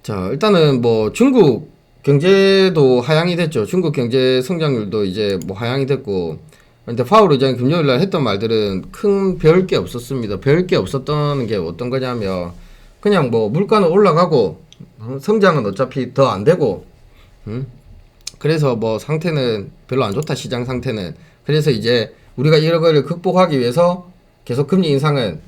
자, 일단은 뭐 중국 경제도 하향이 됐죠. 중국 경제 성장률도 이제 뭐 하향이 됐고, 근데 파월 의장이 금요일 날 했던 말들은 큰 별 게 없었습니다. 별 게 없었던 게 어떤 거냐면, 그냥 뭐 물가는 올라가고, 성장은 어차피 더 안 되고, 그래서 뭐 상태는 별로 안 좋다, 시장 상태는. 그래서 이제 우리가 이런 거를 극복하기 위해서 계속 금리 인상은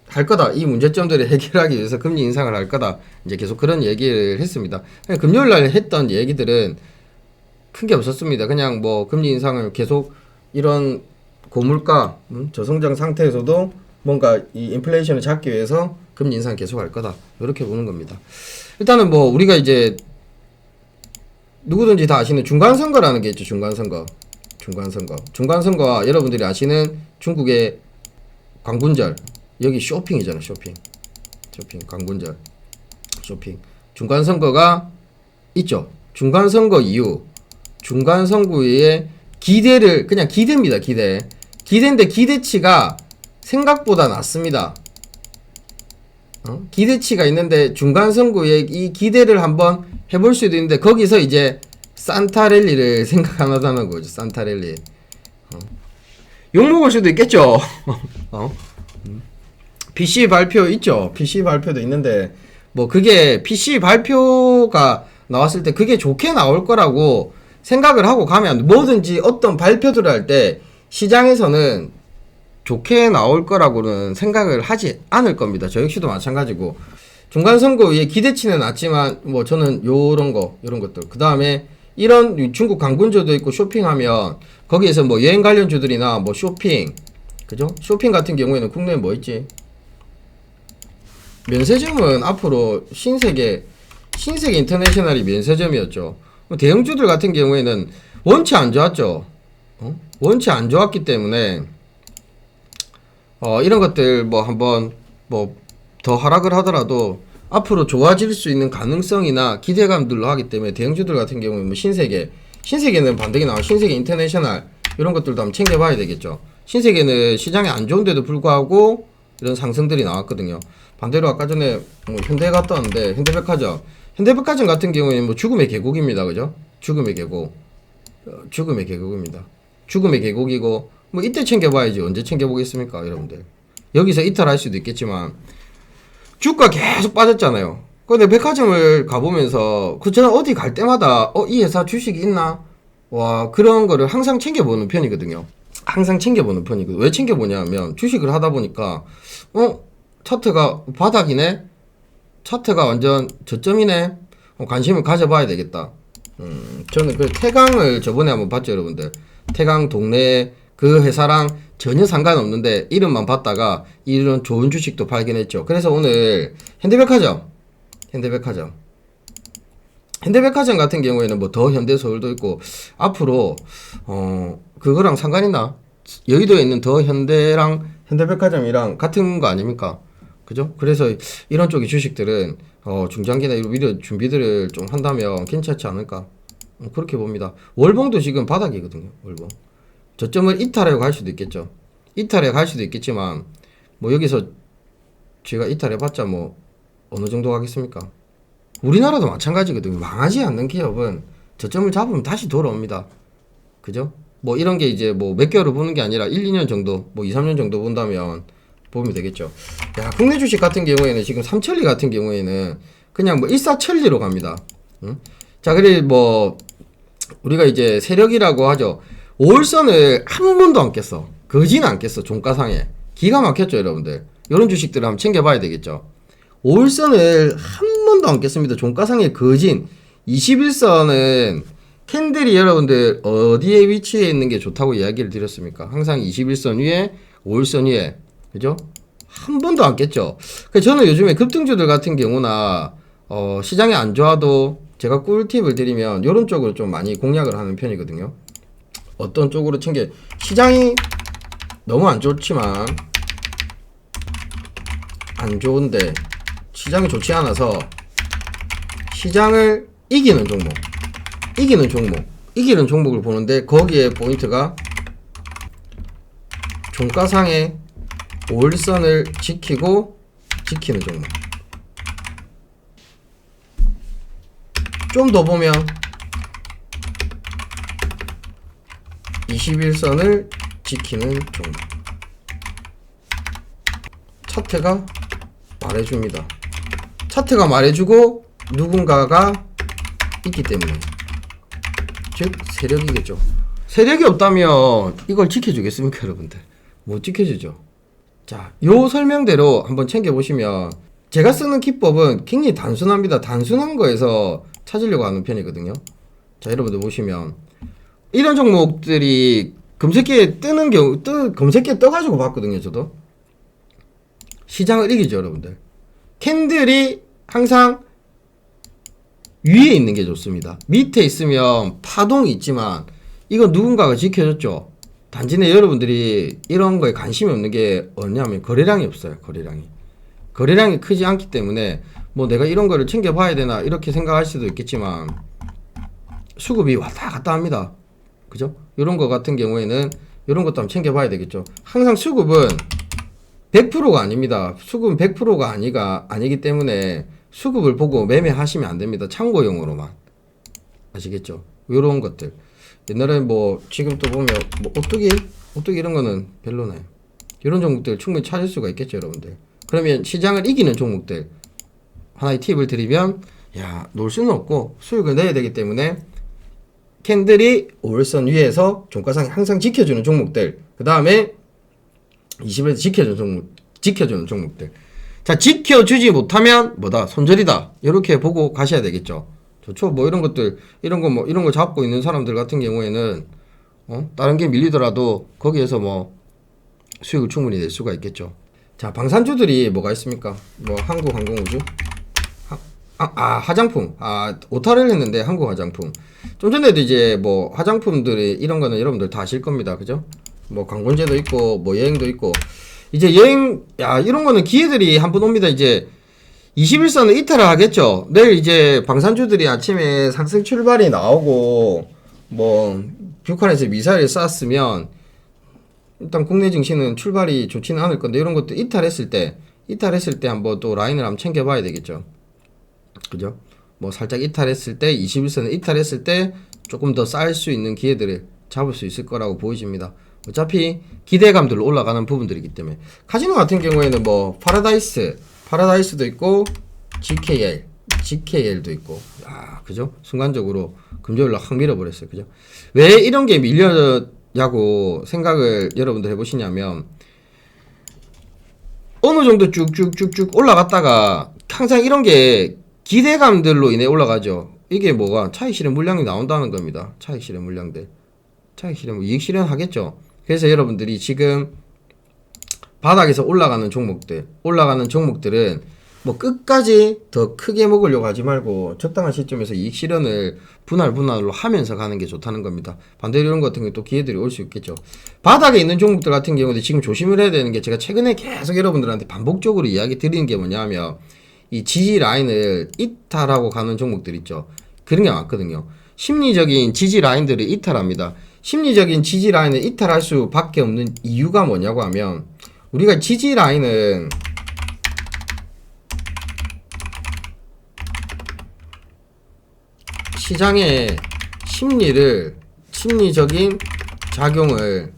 할 거다. 이 문제점들을 해결하기 위해서 금리 인상을 할 거다. 이제 계속 그런 얘기를 했습니다. 금요일 날 했던 얘기들은 큰 게 없었습니다. 그냥 뭐 금리 인상을 계속 이런 고물가, 저성장 상태에서도 뭔가 이 인플레이션을 잡기 위해서 금리 인상 계속 할 거다. 이렇게 보는 겁니다. 일단은 뭐 우리가 이제 누구든지 다 아시는 중간선거라는 게 있죠. 중간선거. 중간선거와 여러분들이 아시는 중국의 광군절. 여기 쇼핑이잖아. 쇼핑. 광군절. 쇼핑. 중간선거가 있죠. 중간선거 이후 중간선거의 기대를 그냥 기대입니다. 기대인데 기대치가 생각보다 낮습니다. 기대치가 있는데 중간선거에 이 기대를 한번 해볼 수도 있는데 거기서 이제 산타랠리를 생각 안 하다는 거죠. 산타랠리. 욕먹을 수도 있겠죠. PC 발표 있죠. PC 발표도 있는데 뭐 그게 PC 발표가 나왔을 때 그게 좋게 나올 거라고 생각을 하고 가면 뭐든지 어떤 발표들을 할 때 시장에서는 좋게 나올 거라고는 생각을 하지 않을 겁니다. 저 역시도 마찬가지고 중간선거의 기대치는 낮지만 뭐 저는 요런 것들 그 다음에 이런 중국 광군주도 있고 쇼핑하면 거기에서 뭐 여행 관련주들이나 뭐 쇼핑 그죠? 쇼핑 같은 경우에는 국내에 뭐 있지? 면세점은 앞으로 신세계 인터내셔널이 면세점이었죠. 대형주들 같은 경우에는 원체 안 좋았죠. 원체 안 좋았기 때문에 이런 것들 뭐 한번 뭐 더 하락을 하더라도 앞으로 좋아질 수 있는 가능성이나 기대감들로 하기 때문에 대형주들 같은 경우에 뭐 신세계는 반등이 나와 신세계 인터내셔널 이런 것들도 한번 챙겨봐야 되겠죠. 신세계는 시장이 안 좋은데도 불구하고 이런 상승들이 나왔거든요. 반대로 아까 전에 뭐 현대에 갔다 왔는데 현대백화점 같은 경우에는 뭐 죽음의 계곡입니다. 그죠? 죽음의 계곡입니다. 죽음의 계곡이고 뭐 이때 챙겨봐야지 언제 챙겨보겠습니까 여러분들. 여기서 이탈할 수도 있겠지만 주가 계속 빠졌잖아요. 근데 백화점을 가보면서 저는 어디 갈 때마다 이 회사 주식이 있나? 와 그런 거를 항상 챙겨보는 편이거든요. 왜 챙겨보냐면 주식을 하다 보니까 차트가 바닥이네? 차트가 완전 저점이네? 관심을 가져봐야 되겠다. 저는 그 태강을 저번에 한번 봤죠 여러분들. 태강 동네 그 회사랑 전혀 상관없는데 이름만 봤다가 이런 좋은 주식도 발견했죠. 그래서 오늘 현대백화점 같은 경우에는 뭐 더 현대서울도 있고 앞으로 그거랑 상관 있나? 여의도에 있는 더 현대랑 현대백화점이랑 같은 거 아닙니까? 그죠? 그래서 이런 쪽의 주식들은 중장기나 이런 미래 준비들을 좀 한다면 괜찮지 않을까? 그렇게 봅니다. 월봉도 지금 바닥이거든요. 월봉. 저점을 이탈하고 갈 수도 있겠죠. 이탈해 갈 수도 있겠지만 뭐 여기서 제가 이탈해봤자 뭐 어느 정도 가겠습니까? 우리나라도 마찬가지거든요. 망하지 않는 기업은 저점을 잡으면 다시 돌아옵니다. 그죠? 뭐 이런 게 이제 뭐 몇 개월을 보는 게 아니라 1, 2년 정도, 뭐 2, 3년 정도 본다면 보면 되겠죠. 야, 국내 주식 같은 경우에는 지금 삼천리 같은 경우에는 그냥 뭐 일사천리로 갑니다. 자, 그리고 뭐 우리가 이제 세력이라고 하죠. 5월선을 한 번도 안 깼어. 거진 안 깼어. 종가상에. 기가 막혔죠, 여러분들. 이런 주식들을 한번 챙겨봐야 되겠죠. 5월선을 한 번도 안 깼습니다. 종가상에 거진. 21선은 캔들이 여러분들 어디에 위치해 있는 게 좋다고 이야기를 드렸습니까? 항상 21선 위에, 5월선 위에. 그죠? 한 번도 안 깼죠. 그래서 저는 요즘에 급등주들 같은 경우나 시장이 안 좋아도 제가 꿀팁을 드리면 이런 쪽으로 좀 많이 공략을 하는 편이거든요. 어떤 쪽으로 시장이 너무 안 좋지만 안 좋은데 시장이 좋지 않아서 시장을 이기는 종목을 보는데 거기에 포인트가 종가상의 5일선을 지키는 종목. 좀 더 보면 21선을 지키는 종목. 차트가 말해줍니다. 차트가 말해주고 누군가가 있기 때문에, 즉 세력이겠죠. 세력이 없다면 이걸 지켜주겠습니까 여러분들? 못 지켜주죠. 자, 요 설명대로 한번 챙겨보시면, 제가 쓰는 기법은 굉장히 단순합니다. 단순한 거에서 찾으려고 하는 편이거든요. 자, 여러분들 보시면 이런 종목들이 검색기에 뜨는 경우, 검색기에 떠가지고 봤거든요. 저도 시장을 이기죠 여러분들. 캔들이 항상 위에 있는 게 좋습니다. 밑에 있으면 파동이 있지만 이건 누군가가 지켜줬죠. 단지 여러분들이 이런 거에 관심이 없는 게 뭐냐면 거래량이 없어요. 거래량이 크지 않기 때문에 뭐 내가 이런 거를 챙겨봐야 되나 이렇게 생각할 수도 있겠지만, 수급이 왔다 갔다 합니다. 그죠? 이런 거 같은 경우에는 이런 것도 한번 챙겨봐야 되겠죠. 항상 수급은 100%가 아닙니다. 수급은 100%가 아니기 때문에 수급을 보고 매매하시면 안 됩니다. 참고용으로만. 아시겠죠? 요런 것들. 옛날에 뭐 지금 또 보면 뭐 오뚜기 이런 거는 별로네. 이런 종목들 충분히 찾을 수가 있겠죠, 여러분들. 그러면 시장을 이기는 종목들 하나의 팁을 드리면, 야, 놀 수는 없고 수익을 내야 되기 때문에 캔들이 5일선 위에서 종가상이 항상 지켜주는 종목들, 그 다음에 20일에서 지켜주는 종목들. 자, 지켜주지 못하면 뭐다? 손절이다. 이렇게 보고 가셔야 되겠죠. 좋죠. 뭐 이런 것들, 이런 거 잡고 있는 사람들 같은 경우에는 다른 게 밀리더라도 거기에서 뭐 수익을 충분히 낼 수가 있겠죠. 자, 방산주들이 뭐가 있습니까? 뭐 한국항공우주, 화장품, 오타를 했는데 한국 화장품. 좀 전에도 이제 뭐 화장품들이 이런 거는 여러분들 다 아실 겁니다. 그죠? 뭐 관광제도 있고 뭐 여행도 있고, 이제 여행, 이런 거는 기회들이 한 번 옵니다. 이제 21선을 이탈을 하겠죠. 내일 이제 방산주들이 아침에 상승 출발이 나오고 뭐 북한에서 미사일을 쐈으면 일단 국내 증시는 출발이 좋지는 않을 건데, 이런 것도 이탈했을 때 한번 또 라인을 한번 챙겨봐야 되겠죠. 그죠? 뭐 살짝 이탈했을 때, 21선을 이탈했을 때 조금 더 쌓일 수 있는 기회들을 잡을 수 있을 거라고 보여집니다. 어차피 기대감들로 올라가는 부분들이기 때문에. 카지노 같은 경우에는 뭐 파라다이스도 있고 GKL도 있고, 그죠? 순간적으로 금요일로 확 밀어버렸어요. 그죠? 왜 이런 게 밀려냐고 생각을 여러분들 해보시냐면, 어느 정도 쭉쭉쭉쭉 올라갔다가 항상 이런 게 기대감들로 인해 올라가죠. 이게 뭐가 차익 실현 물량이 나온다는 겁니다. 차익 실현 물량들. 이익 실현 하겠죠. 그래서 여러분들이 지금 바닥에서 올라가는 종목들은 뭐 끝까지 더 크게 먹으려고 하지 말고 적당한 시점에서 이익 실현을 분할로 하면서 가는 게 좋다는 겁니다. 반대로 이런 것 같은 경우 또 기회들이 올 수 있겠죠. 바닥에 있는 종목들 같은 경우도 지금 조심을 해야 되는 게, 제가 최근에 계속 여러분들한테 반복적으로 이야기 드리는 게 뭐냐면, 이 지지 라인을 이탈하고 가는 종목들 있죠. 그런 게 많거든요. 심리적인 지지 라인들을 이탈합니다. 심리적인 지지 라인을 이탈할 수밖에 없는 이유가 뭐냐고 하면, 우리가 지지 라인은 시장의 심리적인 작용을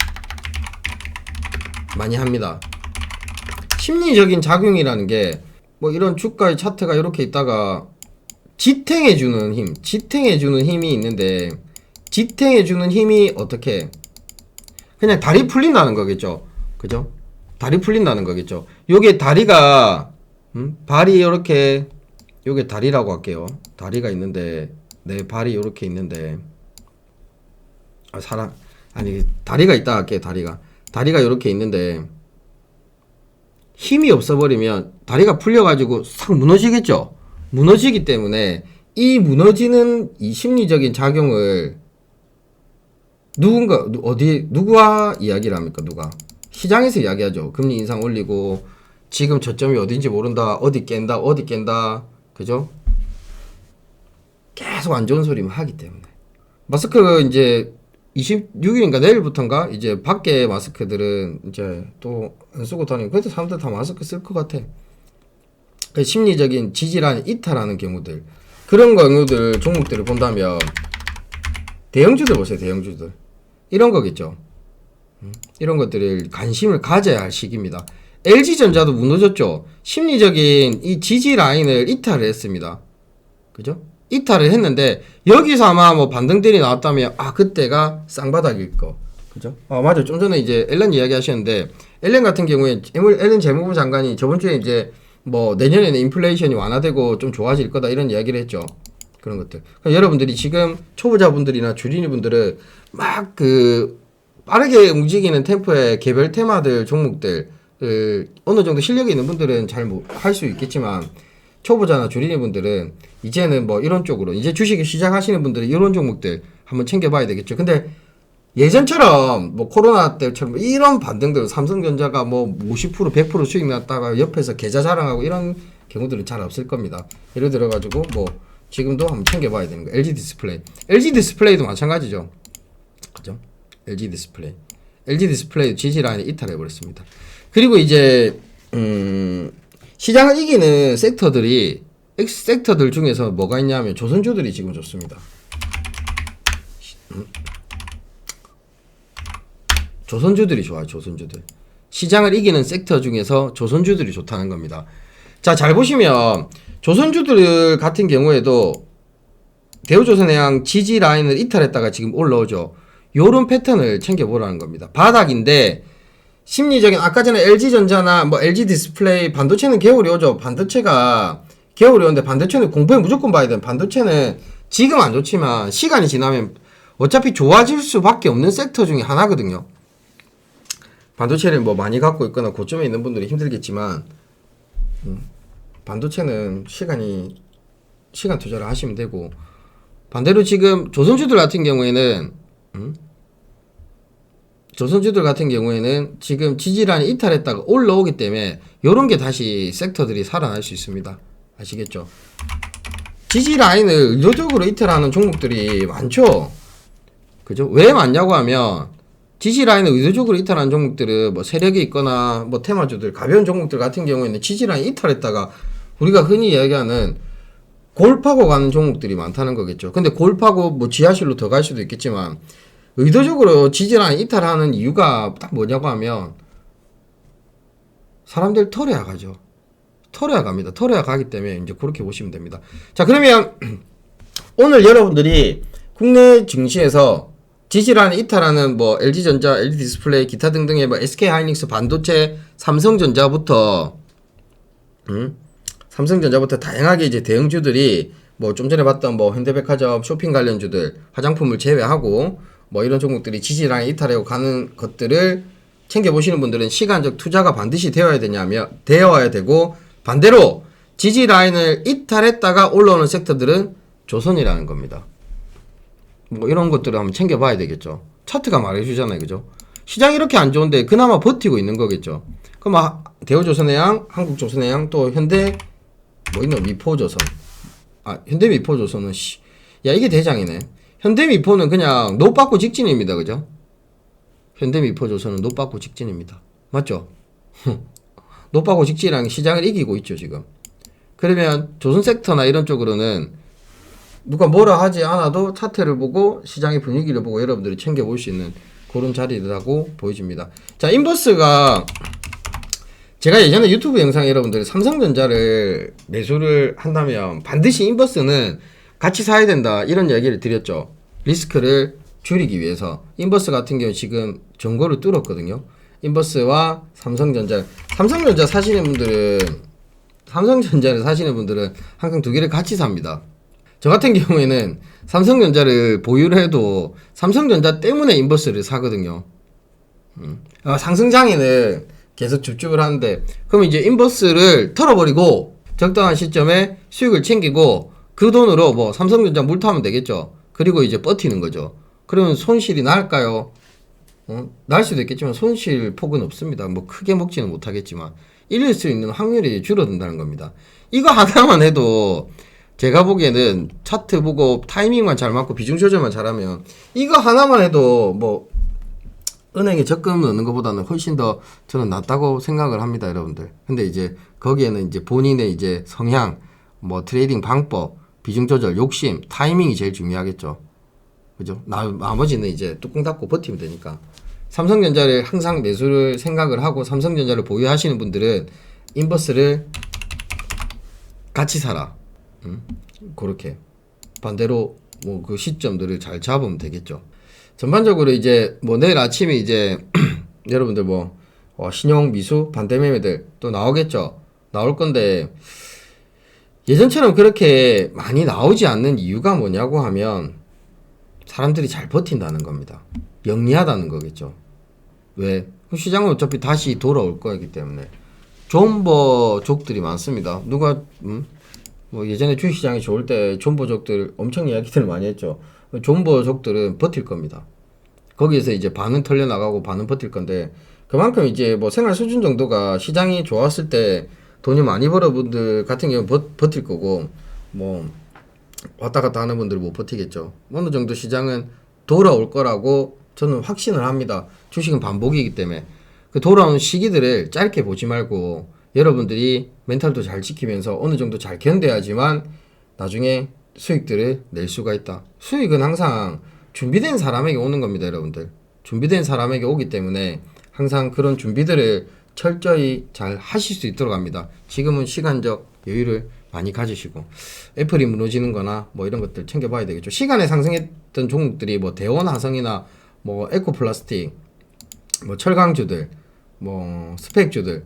많이 합니다. 심리적인 작용이라는 게 뭐 이런 주가의 차트가 이렇게 있다가 지탱해주는 힘이 있는데, 지탱해주는 힘이 어떻게, 그냥 다리 풀린다는 거겠죠. 그죠? 다리 풀린다는 거겠죠. 요게 다리가, 발이 이렇게, 요게 다리라고 할게요. 다리가 있는데, 내 발이 이렇게 있는데, 다리가 있다 할게요. 다리가 이렇게 있는데, 힘이 없어버리면 다리가 풀려가지고 싹 무너지겠죠. 무너지기 때문에 이 무너지는 이 심리적인 작용을 누구와 이야기를 합니까? 누가? 시장에서 이야기하죠. 금리 인상 올리고 지금 저점이 어딘지 모른다. 어디 깬다. 그죠? 계속 안 좋은 소리만 하기 때문에. 마스크 이제 26일인가 내일부터인가 이제 밖에 마스크들은 이제 또 안 쓰고 다니고, 그래도 사람들 다 마스크 쓸 것 같아. 심리적인 지지라는 이탈하는 경우들. 그런 경우들 종목들을 본다면 대형주들 보세요. 대형주들 이런 거겠죠. 이런 것들을 관심을 가져야 할 시기입니다. LG전자도 무너졌죠. 심리적인 이 지지 라인을 이탈을 했습니다. 그죠? 이탈을 했는데 여기서 아마 뭐 반등들이 나왔다면 그때가 쌍바닥일 거. 그죠? 맞아. 좀 전에 이제 엘렌 이야기 하셨는데 엘렌 같은 경우에 엘렌 재무부 장관이 저번 주에 이제 뭐 내년에는 인플레이션이 완화되고 좀 좋아질 거다 이런 이야기를 했죠. 그런 것들. 그러니까 여러분들이 지금 초보자분들이나 주린이분들은 막 빠르게 움직이는 템포의 개별 테마들 종목들 어느 정도 실력이 있는 분들은 잘 할 수 있겠지만 초보자나 주린이 분들은 이제는 뭐 이런 쪽으로 이제 주식 시작하시는 분들은 이런 종목들 한번 챙겨봐야 되겠죠. 근데 예전처럼 뭐 코로나 때처럼 이런 반등들 삼성전자가 뭐 50% 100% 수익 났다가 옆에서 계좌 자랑하고 이런 경우들은 잘 없을 겁니다. 예를 들어 가지고 뭐 지금도 한번 챙겨봐야 되는 거. LG 디스플레이도 마찬가지죠. 그죠? LG 디스플레이 지지 라인을 이탈해 버렸습니다. 그리고 이제 시장을 이기는 섹터들 중에서 뭐가 있냐면 조선주들이 지금 좋습니다. 조선주들이 좋아요. 조선주들. 시장을 이기는 섹터 중에서 조선주들이 좋다는 겁니다. 자, 잘 보시면 조선주들 같은 경우에도 대우조선해양 지지 라인을 이탈했다가 지금 올라오죠. 요런 패턴을 챙겨보라는 겁니다. 바닥인데 심리적인 아까 전에 LG전자나 뭐 LG 디스플레이 반도체는 개울이 오죠. 반도체가 개울이 오는데 반도체는 공부에 무조건 봐야 돼요. 반도체는 지금 안 좋지만 시간이 지나면 어차피 좋아질 수밖에 없는 섹터 중에 하나거든요. 반도체를 뭐 많이 갖고 있거나 고점에 있는 분들이 힘들겠지만 반도체는 시간 투자를 하시면 되고 반대로 지금 조선주들 같은 경우에는 지금 지지라인이 이탈했다가 올라오기 때문에 요런 게 다시 섹터들이 살아날 수 있습니다. 아시겠죠? 지지라인을 의도적으로 이탈하는 종목들이 많죠? 그죠? 왜 많냐고 하면 지지라인을 의도적으로 이탈하는 종목들은 뭐 세력이 있거나 뭐 테마주들 가벼운 종목들 같은 경우에는 지지라인 이탈했다가 우리가 흔히 이야기하는 골파고 가는 종목들이 많다는 거겠죠. 근데 골파고 뭐 지하실로 더 갈 수도 있겠지만 의도적으로 지지라인 이탈하는 이유가 딱 뭐냐고 하면 사람들 털어야 가죠. 털어야 갑니다. 털어야 가기 때문에 이제 그렇게 보시면 됩니다. 자, 그러면 오늘 여러분들이 국내 증시에서 지지라인 이탈하는 뭐 LG전자, LG디스플레이, 기타 등등의 뭐 SK하이닉스, 반도체, 삼성전자부터 다양하게 이제 대형주들이 뭐 좀 전에 봤던 뭐 현대백화점, 쇼핑 관련주들, 화장품을 제외하고 뭐 이런 종목들이 지지라인 이탈하고 가는 것들을 챙겨보시는 분들은 시간적 투자가 반드시 되어야 되고 반대로 지지라인을 이탈했다가 올라오는 섹터들은 조선이라는 겁니다. 뭐 이런 것들을 한번 챙겨봐야 되겠죠. 차트가 말해주잖아요. 그죠? 시장이 이렇게 안 좋은데 그나마 버티고 있는 거겠죠. 그럼 대우조선해양, 한국조선해양 또 현대 뭐 있노? 미포조선. 현대미포조선은 이게 대장이네. 현대미포는 그냥 노받고 직진입니다. 그죠? 현대미포조선은 노받고 직진입니다. 맞죠? 노받고 직진이랑 시장을 이기고 있죠, 지금. 그러면 조선섹터나 이런 쪽으로는 누가 뭐라 하지 않아도 차트를 보고 시장의 분위기를 보고 여러분들이 챙겨볼 수 있는 그런 자리라고 보여집니다. 자, 인버스가 제가 예전에 유튜브 영상에 여러분들이 삼성전자를 매수를 한다면 반드시 인버스는 같이 사야 된다 이런 이야기를 드렸죠. 리스크를 줄이기 위해서. 인버스 같은 경우 지금 전고를 뚫었거든요. 인버스와 삼성전자를 사시는 분들은 항상 두 개를 같이 삽니다. 저 같은 경우에는 삼성전자를 보유를 해도 삼성전자 때문에 인버스를 사거든요. 상승장에는 계속 줍줍을 하는데 그럼 이제 인버스를 털어버리고 적당한 시점에 수익을 챙기고 그 돈으로 뭐 삼성전자 물타면 되겠죠. 그리고 이제 버티는 거죠. 그러면 손실이 날까요? 날 수도 있겠지만 손실 폭은 없습니다. 뭐 크게 먹지는 못하겠지만 잃을 수 있는 확률이 줄어든다는 겁니다. 이거 하나만 해도 제가 보기에는 차트 보고 타이밍만 잘 맞고 비중 조절만 잘하면 이거 하나만 해도 뭐 은행에 적금 넣는 것보다는 훨씬 더 저는 낫다고 생각을 합니다, 여러분들. 근데 이제 거기에는 이제 본인의 이제 성향, 뭐 트레이딩 방법, 비중 조절, 욕심, 타이밍이 제일 중요하겠죠. 그죠? 나머지는 이제 뚜껑 닫고 버티면 되니까. 삼성전자를 항상 매수를 생각을 하고 삼성전자를 보유하시는 분들은 인버스를 같이 사라. 그렇게 반대로 뭐 그 시점들을 잘 잡으면 되겠죠. 전반적으로 이제 뭐 내일 아침에 이제 여러분들 뭐 신용 미수 반대 매매들 또 나오겠죠. 나올 건데 예전처럼 그렇게 많이 나오지 않는 이유가 뭐냐고 하면 사람들이 잘 버틴다는 겁니다. 영리하다는 거겠죠. 왜? 시장은 어차피 다시 돌아올 거기 때문에. 존버족들이 많습니다. 누가 뭐 예전에 주식시장이 좋을 때 존버족들 엄청 이야기들을 많이 했죠. 존버족들은 버틸 겁니다. 거기에서 이제 반은 털려 나가고 반은 버틸 건데 그만큼 이제 뭐 생활 수준 정도가 시장이 좋았을 때 돈이 많이 벌어 분들 같은 경우는 버틸 거고 뭐 왔다 갔다 하는 분들은 못 버티겠죠. 어느 정도 시장은 돌아올 거라고 저는 확신을 합니다. 주식은 반복이기 때문에 그 돌아오는 시기들을 짧게 보지 말고 여러분들이 멘탈도 잘 지키면서 어느 정도 잘 견뎌야지만 나중에 수익들을 낼 수가 있다. 수익은 항상 준비된 사람에게 오는 겁니다, 여러분들. 준비된 사람에게 오기 때문에 항상 그런 준비들을 철저히 잘 하실 수 있도록 합니다. 지금은 시간적 여유를 많이 가지시고 애플이 무너지는 거나 뭐 이런 것들 챙겨봐야 되겠죠. 시간에 상승했던 종목들이 뭐 대원화성이나 뭐 에코플라스틱, 뭐 철강주들, 뭐 스펙주들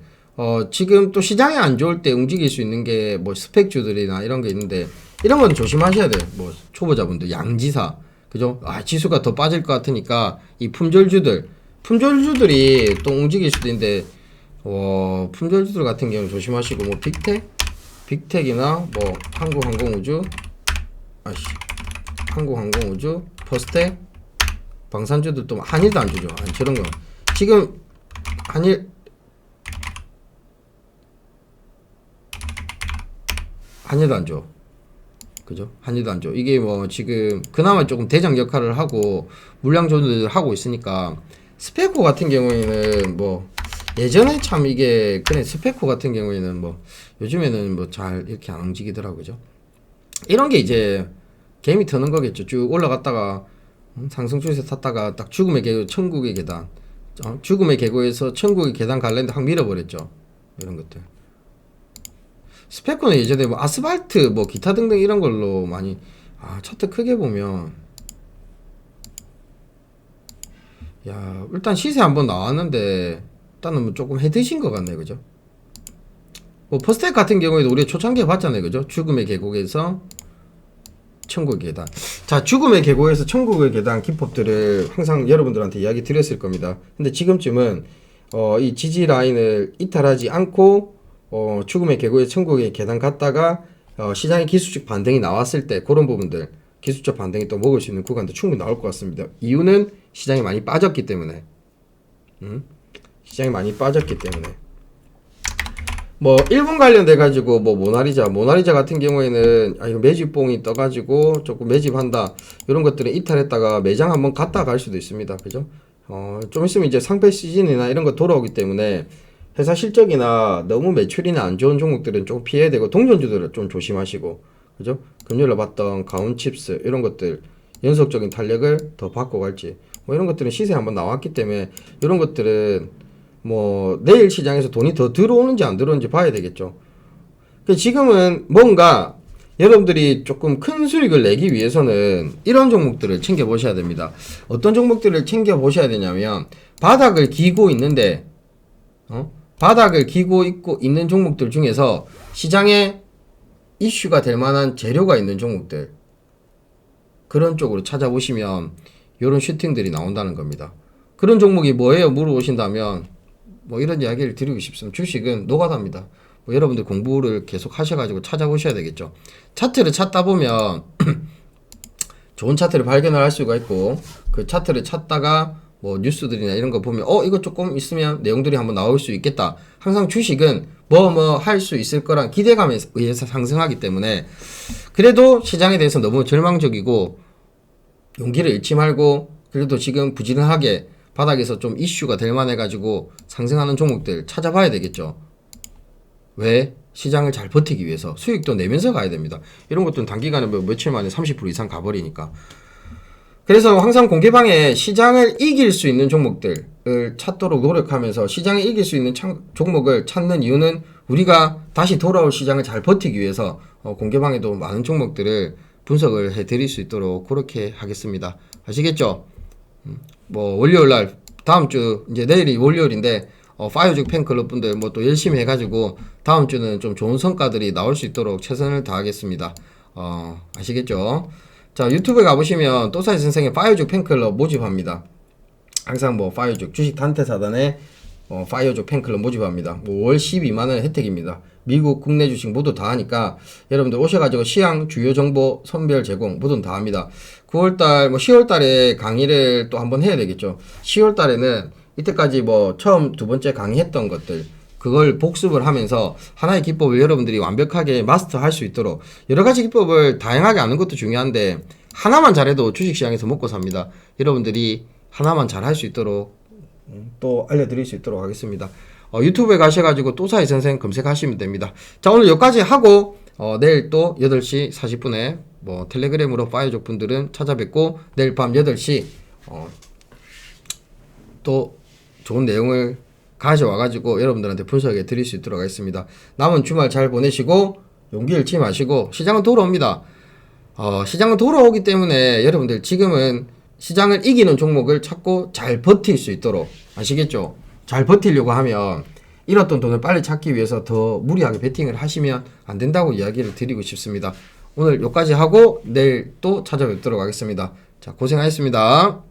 지금 또 시장이 안 좋을 때 움직일 수 있는 게 뭐 스펙주들이나 이런 게 있는데 이런 건 조심하셔야 돼요. 뭐 초보자분들 양지사 그죠? 지수가 더 빠질 것 같으니까 이 품절주들이 또 움직일 수도 있는데 품절주들 같은 경우는 조심하시고 뭐 빅텍이나 뭐 한국항공우주 한국항공우주 퍼스텍 방산주들도 한일도 안 주죠. 저런 거 지금 한일도 안 줘. 그죠? 한일도 안 줘. 이게 뭐 지금 그나마 조금 대장 역할을 하고 물량 조절을 하고 있으니까 스페코 같은 경우에는 뭐 예전에 참 이게 그래 스페코 같은 경우에는 뭐 요즘에는 뭐 잘 이렇게 안 움직이더라고요. 그죠? 이런 게 이제 개미 트는 거겠죠. 쭉 올라갔다가 상승 추세 탔다가 딱 죽음의 계곡 천국의 계단 죽음의 계곡에서 천국의 계단 갈랜데 확 밀어버렸죠. 이런 것들. 스페코는 예전에 뭐 아스팔트 뭐 기타 등등 이런 걸로 많이 차트 크게 보면 일단 시세 한번 나왔는데 일단은 뭐 조금 해드신 것 같네. 그죠? 뭐 퍼스텍 같은 경우에도 우리가 초창기에 봤잖아요. 그죠? 죽음의 계곡에서 천국의 계단. 자, 죽음의 계곡에서 천국의 계단 기법들을 항상 여러분들한테 이야기 드렸을 겁니다. 근데 지금쯤은 이 지지 라인을 이탈하지 않고 죽음의 계곡에서 천국의 계단 갔다가 시장의 기술적 반등이 나왔을 때 그런 부분들 기술적 반등이 또 먹을 수 있는 구간도 충분히 나올 것 같습니다. 이유는 시장이 많이 빠졌기 때문에 시장이 많이 빠졌기 때문에 뭐 일본 관련돼 가지고 뭐 모나리자 같은 경우에는 이거 매집봉이 떠 가지고 조금 매집한다 이런 것들은 이탈했다가 매장 한번 갔다 갈 수도 있습니다. 그죠? 좀 있으면 이제 상패 시즌이나 이런 거 돌아오기 때문에 회사 실적이나 너무 매출이나 안 좋은 종목들은 좀 피해야 되고 동전주들은 좀 조심하시고 그죠? 금요일에 봤던 가온칩스 이런 것들 연속적인 탄력을 더 받고 갈지 뭐 이런 것들은 시세 한번 나왔기 때문에 이런 것들은 뭐 내일 시장에서 돈이 더 들어오는지 안 들어오는지 봐야 되겠죠. 지금은 뭔가 여러분들이 조금 큰 수익을 내기 위해서는 이런 종목들을 챙겨 보셔야 됩니다. 어떤 종목들을 챙겨 보셔야 되냐면 바닥을 기고 있는데 바닥을 기고 있는 종목들 중에서 시장에 이슈가 될 만한 재료가 있는 종목들 그런 쪽으로 찾아보시면 이런 슈팅들이 나온다는 겁니다. 그런 종목이 뭐예요? 물어보신다면 뭐 이런 이야기를 드리고 싶습니다. 주식은 노가다입니다. 뭐 여러분들 공부를 계속 하셔가지고 찾아보셔야 되겠죠. 차트를 찾다 보면 좋은 차트를 발견을 할 수가 있고 그 차트를 찾다가 뭐 뉴스들이나 이런 거 보면 이거 조금 있으면 내용들이 한번 나올 수 있겠다. 항상 주식은 뭐 할 수 있을 거란 기대감에 의해서 상승하기 때문에 그래도 시장에 대해서 너무 절망적이고 용기를 잃지 말고 그래도 지금 부지런하게 바닥에서 좀 이슈가 될 만해 가지고 상승하는 종목들 찾아봐야 되겠죠. 왜? 시장을 잘 버티기 위해서 수익도 내면서 가야 됩니다. 이런 것들은 단기간에 뭐 며칠 만에 30% 이상 가버리니까. 그래서 항상 공개방에 시장을 이길 수 있는 종목들을 찾도록 노력하면서 시장을 이길 수 있는 종목을 찾는 이유는 우리가 다시 돌아올 시장을 잘 버티기 위해서 공개방에도 많은 종목들을 분석을 해드릴 수 있도록 그렇게 하겠습니다. 아시겠죠? 뭐 월요일날 다음 주 이제 내일이 월요일인데 파이오족 팬클럽 분들 뭐 또 열심히 해가지고 다음 주는 좀 좋은 성과들이 나올 수 있도록 최선을 다하겠습니다. 아시겠죠? 자, 유튜브에 가보시면 또사이 선생의 파이오족 팬클럽 모집합니다. 항상 뭐 파이오족 주식 단태사단에 파이오족 팬클럽 모집합니다. 뭐 월 12만원 혜택입니다. 미국 국내 주식 모두 다 하니까 여러분들 오셔가지고 시황 주요 정보 선별 제공 모두 다 합니다. 9월달 뭐 10월달에 강의를 또 한번 해야 되겠죠. 10월달에는 이때까지 뭐 처음 두 번째 강의했던 것들 그걸 복습을 하면서 하나의 기법을 여러분들이 완벽하게 마스터할 수 있도록 여러 가지 기법을 다양하게 아는 것도 중요한데 하나만 잘해도 주식시장에서 먹고 삽니다. 여러분들이 하나만 잘 할 수 있도록 또 알려드릴 수 있도록 하겠습니다. 유튜브에 가셔가지고 또사이 선생 검색하시면 됩니다. 자, 오늘 여기까지 하고 내일 또 8시 40분에 뭐 텔레그램으로 파이오족 분들은 찾아뵙고 내일 밤 8시 또 좋은 내용을 가져와가지고 여러분들한테 분석해 드릴 수 있도록 하겠습니다. 남은 주말 잘 보내시고 용기 잃지 마시고 시장은 돌아옵니다. 시장은 돌아오기 때문에 여러분들 지금은 시장을 이기는 종목을 찾고 잘 버틸 수 있도록 아시겠죠? 잘 버티려고 하면 잃었던 돈을 빨리 찾기 위해서 더 무리하게 베팅을 하시면 안 된다고 이야기를 드리고 싶습니다. 오늘 여기까지 하고 내일 또 찾아뵙도록 하겠습니다. 자, 고생하셨습니다.